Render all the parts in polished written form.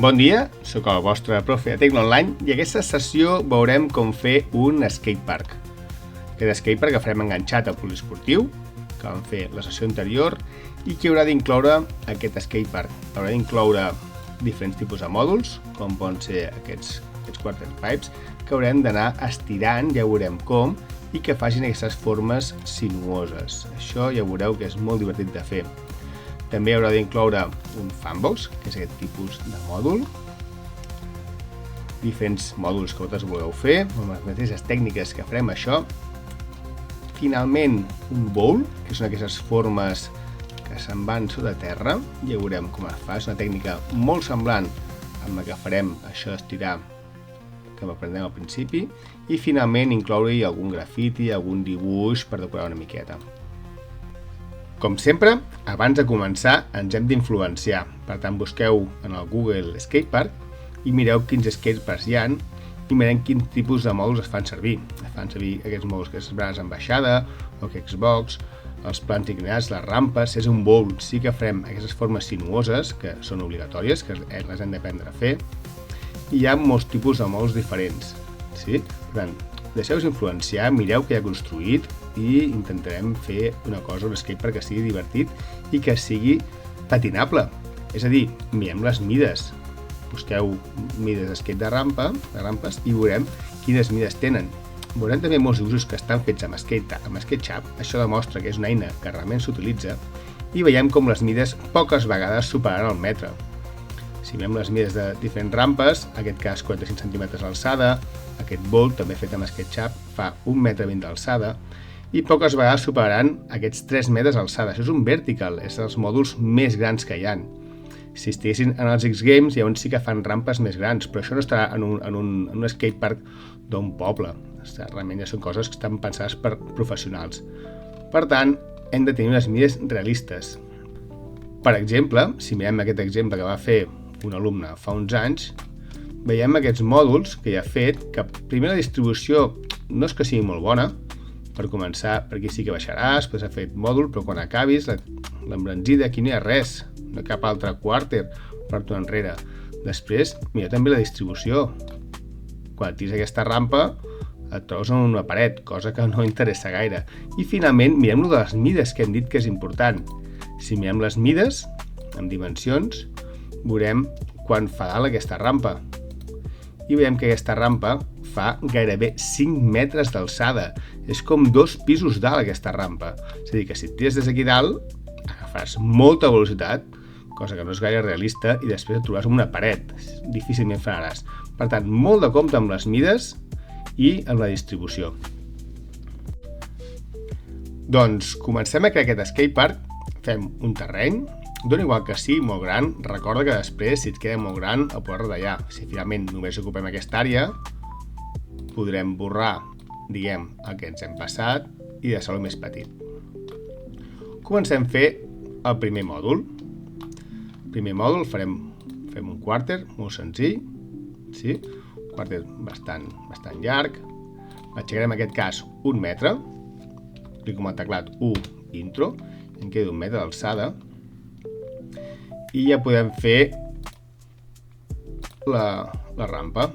Bon dia, sóc el vostre profe de Tecnoonline i aquesta sessió veurem com fer un skatepark. Aquest skatepark que farem enganxat al poliesportiu, que vam fer la sessió anterior, i que haurà d'incloure aquest skatepark. Haurà d'incloure diferents tipus de mòduls, com poden ser aquests quarter pipes, que haurem d'anar estirant, ja veurem com, i que facin aquestes formes sinuoses. Això ja veureu que és molt divertit de fer. També haurà d'incloure un fanbox, que és aquest tipus de mòdul. Diferents mòduls que vosaltres voleu fer, amb les mateixes tècniques que farem això. Finalment, un bowl, que són aquestes formes que se'n van sota terra. Ja veurem com es fa, és una tècnica molt semblant amb la que farem això d'estirar, que aprendrem al principi. I finalment incloure-hi algun grafiti, algun dibuix per decorar una miqueta. Com sempre, abans de començar ens hem d'influenciar. Per tant, busqueu en el Google Skatepark i mireu quins skateparks hi ha i mirem quins tipus de mòduls es fan servir. Es fan servir aquests mòduls que és braç en baixada, o Xbox, els plans inclinats, les rampes. Si és un bowl, sí que farem aquestes formes sinuoses, que són obligatòries, que les hem d'aprendre a fer. I hi ha molts tipus de mòduls diferents. Sí? Per tant, deixeu-vos influenciar, mireu què hi ha construït i intentarem fer una cosa, un skatepark que sigui divertit i que sigui patinable. És a dir, mirem les mides. Busqueu mides de skate de rampes i veurem quines mides tenen. Veurem també molts dibuixos que estan fets amb SketchUp. Això demostra que és una eina que realment s'utilitza i veiem com les mides poques vegades superaran el metre. Si mirem les mides de diferents rampes, en aquest cas 45 cm d'alçada, aquest bowl també fet amb SketchUp fa 1,20 m d'alçada i poques vegades superaran aquests 3 metres d'alçada. Això és un vertical, és dels mòduls més grans que hi ha. Si estiguessin en els X-Games, llavors sí que fan rampes més grans, però això no estarà en un skatepark d'un poble. Realment ja són coses que estan pensades per professionals. Per tant, hem de tenir unes mides realistes. Per exemple, si mirem aquest exemple que va fer un alumne fa uns anys, veiem aquests mòduls que ja ha fet, que primer la distribució no és que sigui molt bona. Per començar, per aquí sí que baixaràs, després ha fet mòdul, però quan acabis, l'embranzida, aquí no hi ha res, no hi ha cap altre quarter per tornar enrere. Després, mira també la distribució. Quan tires aquesta rampa, et trobes en una paret, cosa que no interessa gaire. I finalment, mirem-lo de les mides, que hem dit que és important. Si mirem les mides, amb dimensions, veurem quan fa dalt aquesta rampa. I veiem que aquesta rampa fa gairebé 5 metres d'alçada. És com 2 pisos dalt aquesta rampa. És a dir, que si et tires des d'aquí dalt, agafaràs molta velocitat, cosa que no és gaire realista, i després et trobaràs amb una paret. Difícilment frenaràs. Per tant, molt de compte amb les mides i amb la distribució. Doncs comencem a crear aquest skatepark. Fem un terreny. Dona igual que sigui molt gran, recorda que després, si et queda molt gran, el pots retallar. Si finalment només ocupem aquesta àrea, podrem borrar, diguem, el que ens hem passat i deixar-lo més petit. Comencem a fer el primer mòdul. El primer mòdul fem un quarter, molt senzill, sí? Un quarter bastant llarg. Aixecarem en aquest cas 1 metre. Clico amb el teclat 1 intro, em queda 1 metre d'alçada. I ja podem fer la rampa.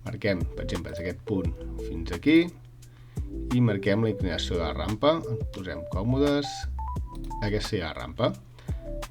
Marquem, per exemple, des d'aquest punt fins aquí i marquem la inclinació de la rampa. Ens posem còmodes. Aquesta seria la rampa.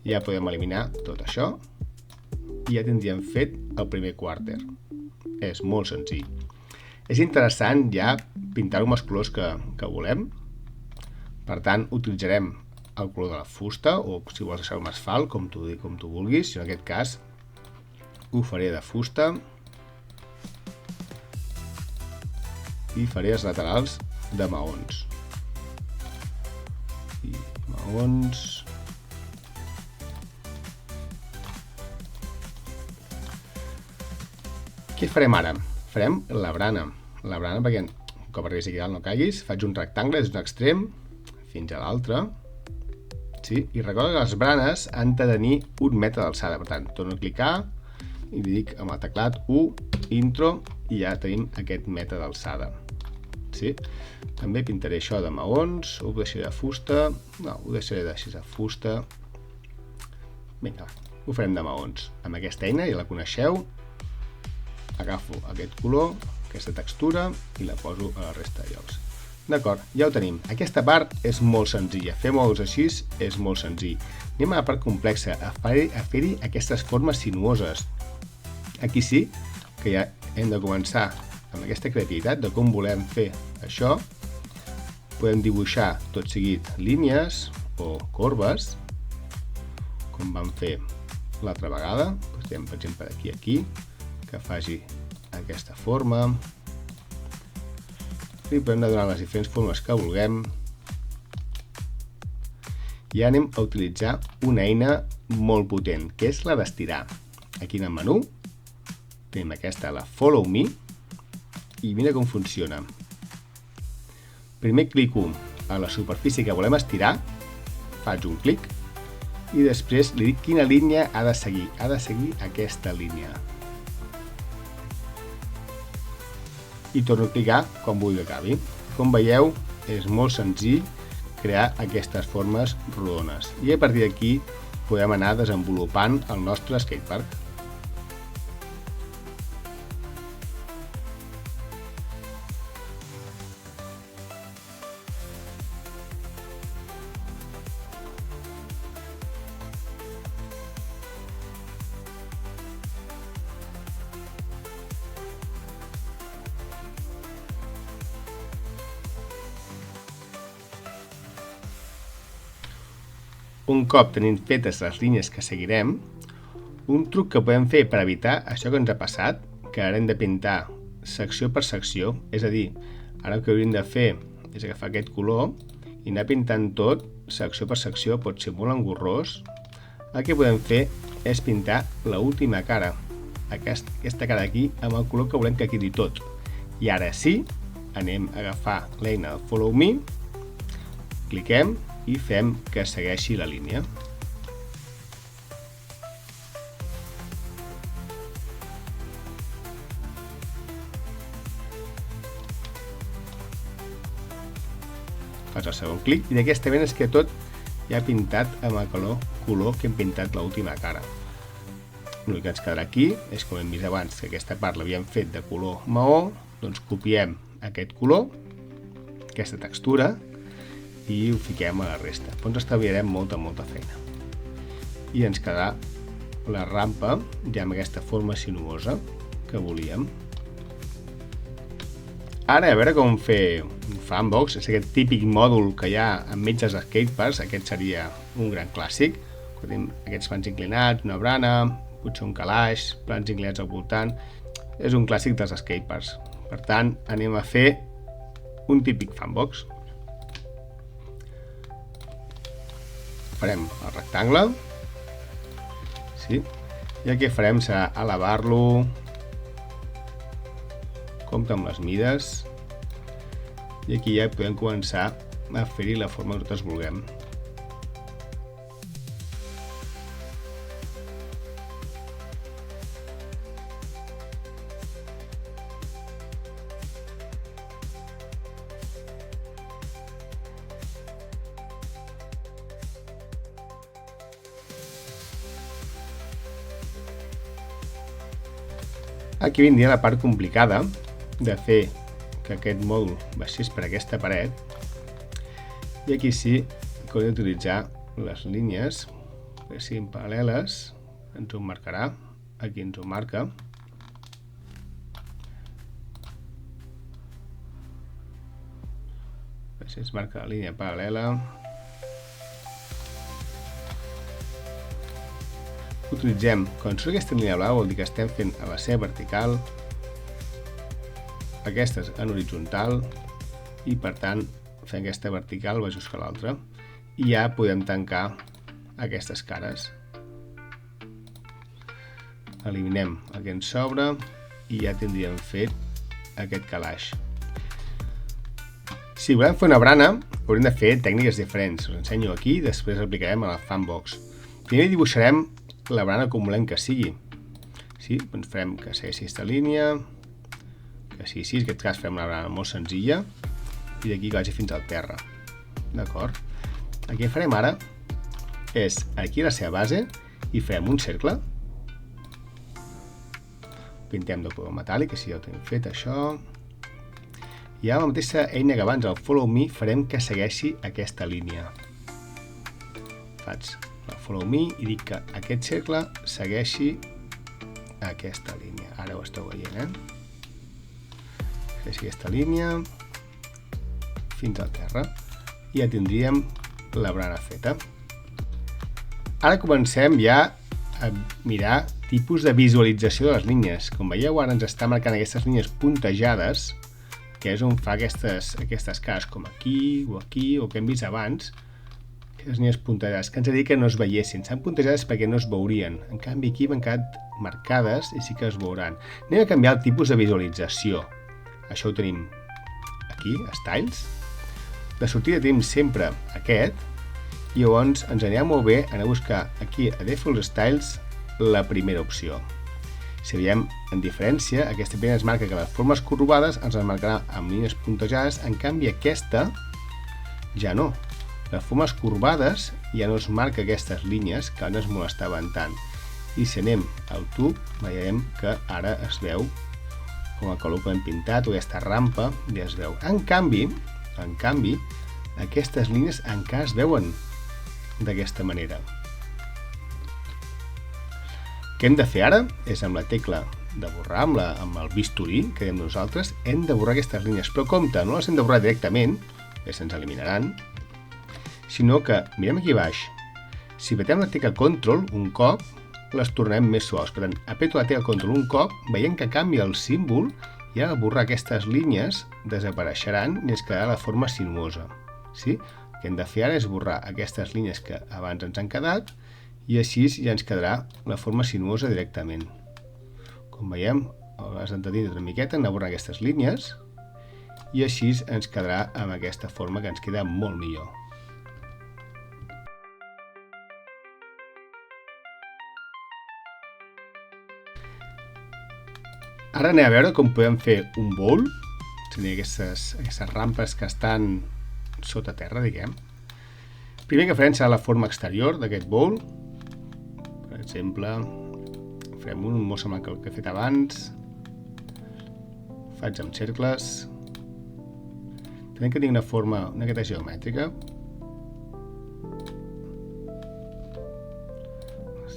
Ja podem eliminar tot això i ja tindríem fet el primer quarter. És molt senzill. És interessant ja pintar-ho amb els colors que volem. Per tant, utilitzarem el color de la fusta, o si vols deixar un asfalt, com tu vulguis. Jo en aquest cas ho faré de fusta i faré els laterals de maons. I maons. Què farem ara? Farem la barana. La barana perquè, com arribis aquí dalt no caiguis, faig un rectangle des d'un extrem fins a l'altre. Sí? I recorda que les branes han de tenir 1 metre d'alçada. Per tant, torno a clicar i li dic amb el teclat 1 intro i ja tenim aquest metre d'alçada. Sí? També pintaré això de maons, ho deixaré de fusta. No, ho deixaré així de fusta. Vinga, ho farem de maons. Amb aquesta eina, ja la coneixeu, agafo aquest color, aquesta textura i la poso a la resta de llocs. D'acord, ja ho tenim. Aquesta part és molt senzilla. Fer mòduls així és molt senzill. Anem a la part complexa, a fer-hi aquestes formes sinuoses. Aquí sí que ja hem de començar amb aquesta creativitat de com volem fer això. Podem dibuixar tot seguit línies o corbes, com vam fer l'altra vegada. Posem, per exemple, d'aquí a aquí, que faci aquesta forma. I podem anar donant les diferents formes que vulguem. I anem a utilitzar una eina molt potent, que és la d'estirar. Aquí en el menú tenim aquesta, la Follow Me, i mira com funciona. Primer clico a la superfície que volem estirar, faig un clic, i després li dic quina línia ha de seguir. Ha de seguir aquesta línia. I torno a clicar quan vull que acabi. Com veieu, és molt senzill crear aquestes formes rodones. I a partir d'aquí podem anar desenvolupant el nostre skatepark. Un cop tenim fetes les línies que seguirem, un truc que podem fer per evitar això que ens ha passat, que ara hem de pintar secció per secció, és a dir, ara el que hauríem de fer és agafar aquest color i anar pintant tot secció per secció, pot ser molt engorrós. El que podem fer és pintar l'última cara, aquesta cara d'aquí, amb el color que volem que quedi tot. I ara sí, anem a agafar l'eina Follow Me, cliquem i fem que segueixi la línia. Fas el segon clic i d'aquesta manera és que tot ja ha pintat amb el color que hem pintat l'última cara. L'únic que ens quedarà aquí és, com hem vist abans, que aquesta part l'havíem fet de color maó, doncs copiem aquest color, aquesta textura, i ho fiquem a la resta. Però ens estalviarem molta feina. I ens quedarà la rampa ja amb aquesta forma sinuosa que volíem. Ara, a veure com fer un fanbox, és aquest típic mòdul que hi ha enmig dels skateparks. Aquest seria un gran clàssic. Tenim aquests plans inclinats, una brana, potser un calaix, plans inclinats al voltant. És un clàssic dels skateparks. Per tant, anem a fer un típic fanbox. Farem el rectangle, sí, i el que farem serà elevar-lo, compte amb les mides, i aquí ja podem començar a fer-hi la forma que nosaltres vulguem. Aquí vindria la part complicada de fer que aquest mòdul baixés per aquesta paret, i aquí sí que hauríem d'utilitzar les línies que siguin paral·leles, ens ho marcarà, aquí ens ho marca. Així es marca la línia paral·lela. Utilitzem, quan surt aquesta línia blava vol dir que estem fent a la seva vertical, aquesta en horitzontal, i per tant fem aquesta vertical baix que l'altra, i ja podem tancar aquestes cares. Eliminem el que ens sobra i ja tindríem fet aquest calaix. Si volem fer una brana, haurem de fer tècniques diferents. Us ensenyo aquí, després aplicarem a la fanbox. Primer dibuixarem la brana com volem que sigui. Sí, doncs farem que segueixi aquesta línia, que sigui així, en aquest cas farem una brana molt senzilla, i d'aquí que vagi fins al terra. D'acord? El que farem ara és, aquí a la seva base, i farem un cercle. Pintem de color metàl·lic, així ja ho tenim fet, això. I amb la mateixa eina que abans, el Follow Me, farem que segueixi aquesta línia. Faig el Follow Me i dic que aquest cercle segueixi aquesta línia. Ara ho esteu veient, Segueixi aquesta línia fins al terra. I ja tindríem la barana feta. Ara comencem ja a mirar tipus de visualització de les línies. Com veieu, ara ens està marcant aquestes línies puntejades, que és on fa aquestes cares, com aquí, o que hem vist abans, aquestes línies puntejades, que ens ha dit que no es veiessin. S'han puntejades perquè no es veurien. En canvi, aquí m'han quedat marcades i sí que es veuran. Anem a canviar el tipus de visualització. Això ho tenim aquí, Styles. De sortida tenim sempre aquest, i llavors ens anirà molt bé anar a buscar aquí a Default Styles la primera opció. Si veiem en diferència, aquesta primera ens marca que les formes corbades ens les marcarà amb línies puntejades, en canvi aquesta ja no. Les formes corbades ja no es marca aquestes línies que no es molestaven tant. I si anem al tub, veiem que ara es veu com el color que hem pintat, o aquesta rampa ja es veu. En canvi, aquestes línies encara es veuen d'aquesta manera. Què hem de fer ara? És amb la tecla de borrar, amb el bisturí que diem nosaltres, hem de borrar aquestes línies. Però compte, no les hem de borrar directament, que se'ns eliminaran, sinó que, mirem aquí baix, si apretem la tecla Control un cop, les tornem més suaus. Per tant, apreto la tecla Control un cop, veiem que canvia el símbol i al borrar aquestes línies desapareixeran i ens quedarà la forma sinuosa. Sí? El que hem de fer ara és borrar aquestes línies que abans ens han quedat i així ja ens quedarà la forma sinuosa directament. Com veiem, has d'entendre una miqueta, anar a borrar aquestes línies i així ens quedarà amb aquesta forma que ens queda molt millor. Ara anem a veure com podem fer un bowl, tenir aquestes rampes que estan sota terra, diguem. Primer que farem serà la forma exterior d'aquest bowl. Per exemple, farem un molt semblant que el que he fet abans. Faig amb cercles. Tenim que tenir una forma una miqueta geomètrica.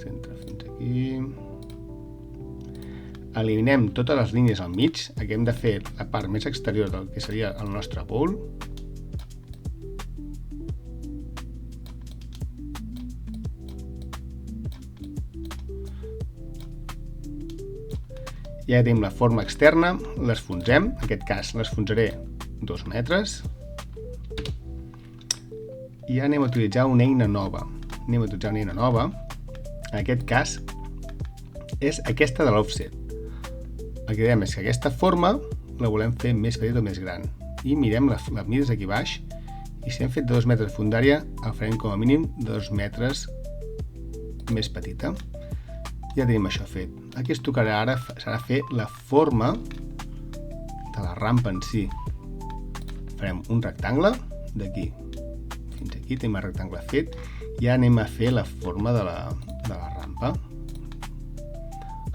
Centre fins aquí. Eliminem totes les línies al mig. Aquí hem de fer la part més exterior del que seria el nostre bowl. Ja tenim la forma externa, l'esfonsem, en aquest cas l'esfonsaré 2 metres. I ja anem a utilitzar una eina nova. En aquest cas és aquesta de l'offset. El que dèiem és que aquesta forma la volem fer més petita o més gran. I mirem les mides aquí baix i si hem fet 2 metres de fondària, el farem com a mínim 2 metres més petita. Ja tenim això fet. El que es tocarà ara serà fer la forma de la rampa en si. Farem un rectangle d'aquí fins aquí, tenim el rectangle fet, i ja anem a fer la forma de la rampa.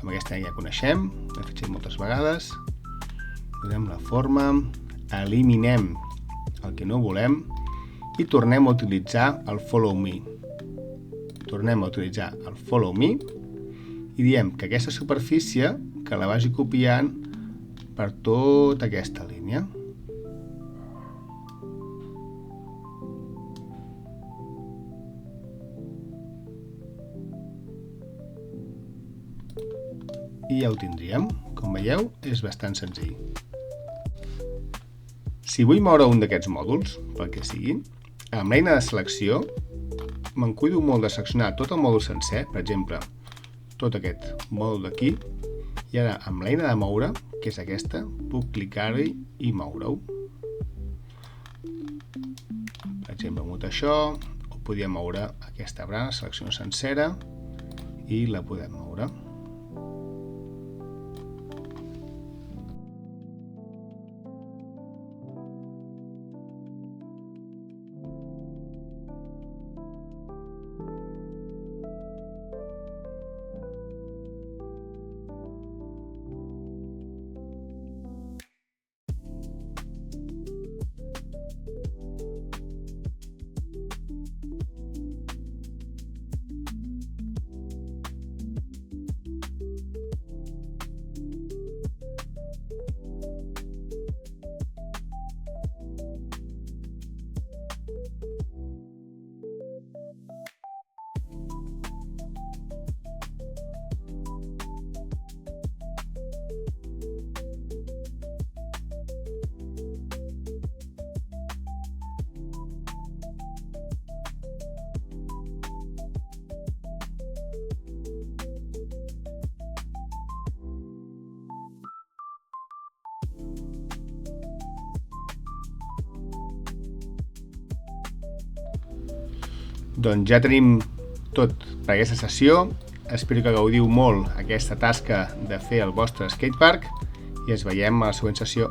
Amb aquesta ja coneixem, l'hem fet moltes vegades. Donem la forma, eliminem el que no volem i tornem a utilitzar el Follow Me. I diem que aquesta superfície que la vagi copiant per tota aquesta línia. I ja ho tindríem. Com veieu, és bastant senzill. Si vull moure un d'aquests mòduls, pel que sigui, amb l'eina de selecció me'n cuido molt de seleccionar tot el mòdul sencer, per exemple, tot aquest mòdul d'aquí, i ara amb l'eina de moure, que és aquesta, puc clicar-hi i moure-ho. Per exemple, amb això, o podríem moure aquesta barana, selecciono sencera, i la podem moure. Doncs ja tenim tot per aquesta sessió. Espero que gaudiu molt aquesta tasca de fer el vostre skatepark i ens veiem a la següent sessió.